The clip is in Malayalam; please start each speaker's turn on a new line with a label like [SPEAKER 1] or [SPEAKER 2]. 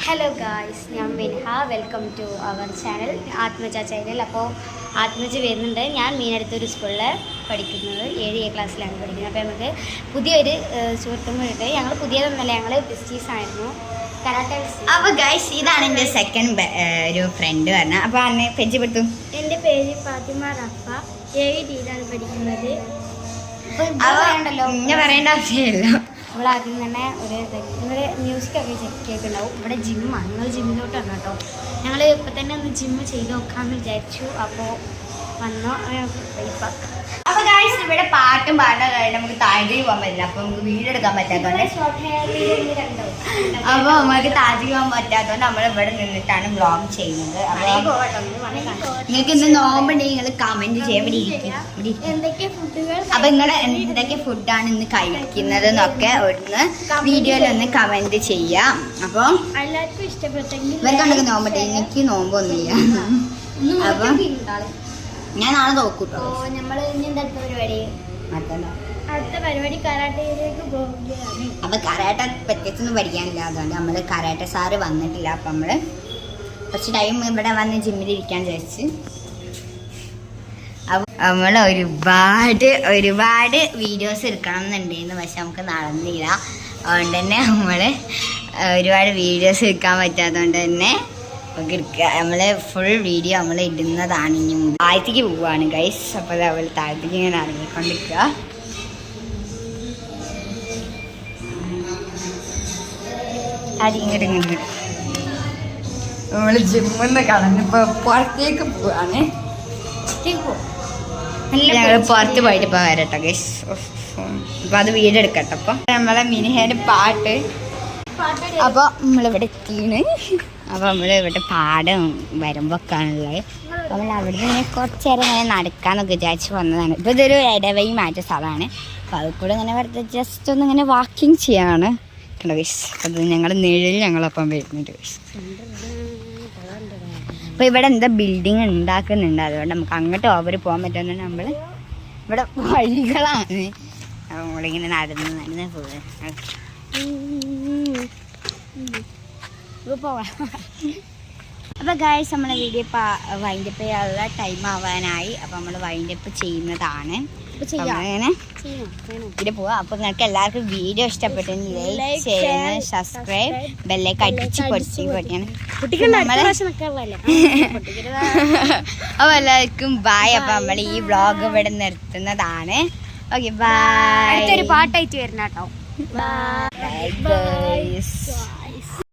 [SPEAKER 1] ഹലോ ഗായ്സ്, ഞാൻ Minha. Welcome to our channel Athmaja channel. അപ്പോൾ ആത്മജ വരുന്നുണ്ട്. ഞാൻ മീനടുത്തൊരു സ്കൂളിൽ പഠിക്കുന്നത് 7A ക്ലാസ്സിലാണ് പഠിക്കുന്നത്. അപ്പോൾ നമുക്ക് പുതിയൊരു സുഹൃത്തും കൂടിയിട്ട്, ഞങ്ങൾ പുതിയതൊന്നല്ല, ഞങ്ങൾ ബിസ്റ്റീസ് ആയിരുന്നു. കരാട്ടെ.
[SPEAKER 2] അപ്പോൾ ഗായ്സ്, ഇതാണ് എൻ്റെ സെക്കൻഡ് ഒരു ഫ്രണ്ട് പറഞ്ഞത്. അപ്പോൾ അന്ന് പരിചയപ്പെടുത്തും.
[SPEAKER 1] എൻ്റെ പേര് ഫാത്തിമ റഫ, 7Dയിലാണ് പഠിക്കുന്നത്.
[SPEAKER 2] ഉണ്ടല്ലോ ഇങ്ങനെ പറയേണ്ട ആവശ്യമില്ല.
[SPEAKER 1] നമ്മളാദ്യം തന്നെ നിങ്ങളുടെ മ്യൂസിക്കൊക്കെ കേൾക്കുന്നുണ്ടാവും. ഇവിടെ ജിമ്മാണ്. നിങ്ങൾ ജിമ്മിലോട്ടാണ് കേട്ടോ. ഞങ്ങൾ ഇപ്പം തന്നെ ഒന്ന് ജിമ്മ് ചെയ്ത് നോക്കാമെന്ന് വിചാരിച്ചു. അപ്പോൾ വന്നോ
[SPEAKER 2] അപ്പോൾ ഗായ്സ്, ഇവിടെ പാട്ടും പാടാൻ നമുക്ക് താഴേക്ക് പോകാൻ പറ്റില്ല. അപ്പോൾ നമുക്ക് വീടെടുക്കാൻ പറ്റാത്തതുകൊണ്ട് അപ്പോൾ നമുക്ക് താഴേക്ക് പോകാൻ പറ്റാത്തതുകൊണ്ട് നമ്മൾ ഇവിടെ നിന്നിട്ടാണ് വ്ളോഗ് ചെയ്യുന്നത്. അപ്പോൾ നിങ്ങൾക്ക് ഇന്ന് നോമ്പുണ്ടെങ്കിൽ നിങ്ങൾ കമൻറ്റ് ചെയ്യാൻ അപ്പോൾ നിങ്ങളുടെ എന്തൊക്കെ ഫുഡാണ് ഇന്ന് കഴിക്കുന്നത് എന്നൊക്കെ ഒന്ന് വീഡിയോയിലൊന്ന് കമൻറ്റ് ചെയ്യാം. അപ്പോൾ
[SPEAKER 1] എല്ലാവർക്കും ഇഷ്ടപ്പെട്ടെങ്കിൽ
[SPEAKER 2] ഇവർക്കുണ്ടെങ്കിൽ നോമ്പുണ്ടെങ്കിൽ എനിക്ക് നോമ്പൊന്നുമില്ല. അപ്പം ഞാൻ നാളെ നോക്കൂട്ടോ.
[SPEAKER 1] നമ്മൾ ഇനി എന്താ പരിപാടി? അടുത്ത പരിപാടി കരാട്ടയിലേക്ക് പോവുകയാണ്.
[SPEAKER 2] അപ്പൊ കരാട്ട പ്രത്യേകിച്ചൊന്നും പഠിക്കാനില്ല, അതുകൊണ്ട് നമ്മള് കരാട്ട സാറ് വന്നിട്ടില്ല. അപ്പൊ നമ്മള് കുറച്ച് ടൈം ഇവിടെ വന്ന് ജിമ്മിലിരിക്കാൻ വിചാരിച്ച്. അപ്പൊ നമ്മൾ ഒരുപാട് വീഡിയോസ് എടുക്കണം എന്നുണ്ടായിരുന്നു, പക്ഷെ നമുക്ക് നടന്നില്ല. അതുകൊണ്ട് തന്നെ നമ്മള് ഒരുപാട് വീഡിയോസ് എടുക്കാൻ പറ്റാത്തതുകൊണ്ട് തന്നെ നമ്മള് ഫുൾ വീഡിയോ നമ്മൾ ഇടുന്നതാണ്. ഇനി താഴത്തേക്ക് പോവാണ് ഗൈസ്. അപ്പോൾ അവൾ താഴത്തേക്ക് ഇങ്ങനെ ഇറങ്ങിക്കൊണ്ടിരിക്കുക. ഇങ്ങോട്ട് നമ്മള് ജിമ്മിന്ന് കളഞ്ഞിപ്പോ പുറത്തേക്ക് പോവാണ്. ഞങ്ങൾ പുറത്ത് പോയിട്ട് ഇപ്പൊ വരട്ടോ ഗൈസ്. അപ്പൊ അത് വീഡിയോ എടുക്കട്ടെ. അപ്പൊ നമ്മളെ മിനിഹേന്റെ പാട്ട്. അപ്പോൾ നമ്മളിവിടെ എത്തിയാണ്. അപ്പോൾ നമ്മളിവിടെ പാടം വരുമ്പോഴൊക്കെയാണുള്ളത്. അപ്പോൾ നമ്മൾ അവിടെ നിന്ന് കുറച്ച് നേരം ഇങ്ങനെ നടക്കാമെന്നൊക്കെ വിചാരിച്ച് വന്നതാണ്. ഇപ്പോൾ ഇതൊരു ഇടവഴി മാറ്റ സ്ഥലമാണ്. അപ്പോൾ അത് കൂടെ ഇങ്ങനെ വെറുതെ ജസ്റ്റ് ഒന്ന് ഇങ്ങനെ വാക്കിങ് ചെയ്യാണ് കണ്ടോ ഗൈസ്. അത് ഞങ്ങളുടെ നിഴലിൽ ഞങ്ങളപ്പം വരുന്നുണ്ട് ഗൈസ്. അപ്പോൾ ഇവിടെ എന്താ ബിൽഡിങ് ഉണ്ടാക്കുന്നുണ്ട്, അതുകൊണ്ട് നമുക്ക് അങ്ങോട്ട് ഓവർ പോകാൻ പറ്റുന്നുണ്ട്. നമ്മൾ ഇവിടെ വഴികളാണ്. അപ്പോൾ നമ്മളിങ്ങനെ നടന്ന് പോകുക. അപ്പോൾ ഗായ്സ്, നമ്മളെ വീഡിയോ വൈൻഡപ്പ് ചെയ്യാനുള്ള ടൈം ആവാനായി. അപ്പോൾ നമ്മൾ വൈൻഡപ്പ് ചെയ്യുന്നതാണ്. അങ്ങനെ ഇതിൽ പോവാം. അപ്പോൾ നിങ്ങൾക്ക് എല്ലാവർക്കും വീഡിയോ ഇഷ്ടപ്പെട്ടെങ്കിൽ ലൈക്ക് ചെയ്യണം, സബ്സ്ക്രൈബ്, ബെല്ലൈക്കൺ അടിച്ച് പൊടിക്കണം. അപ്പോൾ എല്ലാവർക്കും ബായ്. അപ്പോൾ നമ്മൾ ഈ വ്ളോഗ് ഇവിടെ നിർത്തുന്നതാണ്. Okay, by.
[SPEAKER 1] അടുത്തൊരു പാട്ടായിട്ട് വരുന്ന കേട്ടോ.
[SPEAKER 2] Bye guys.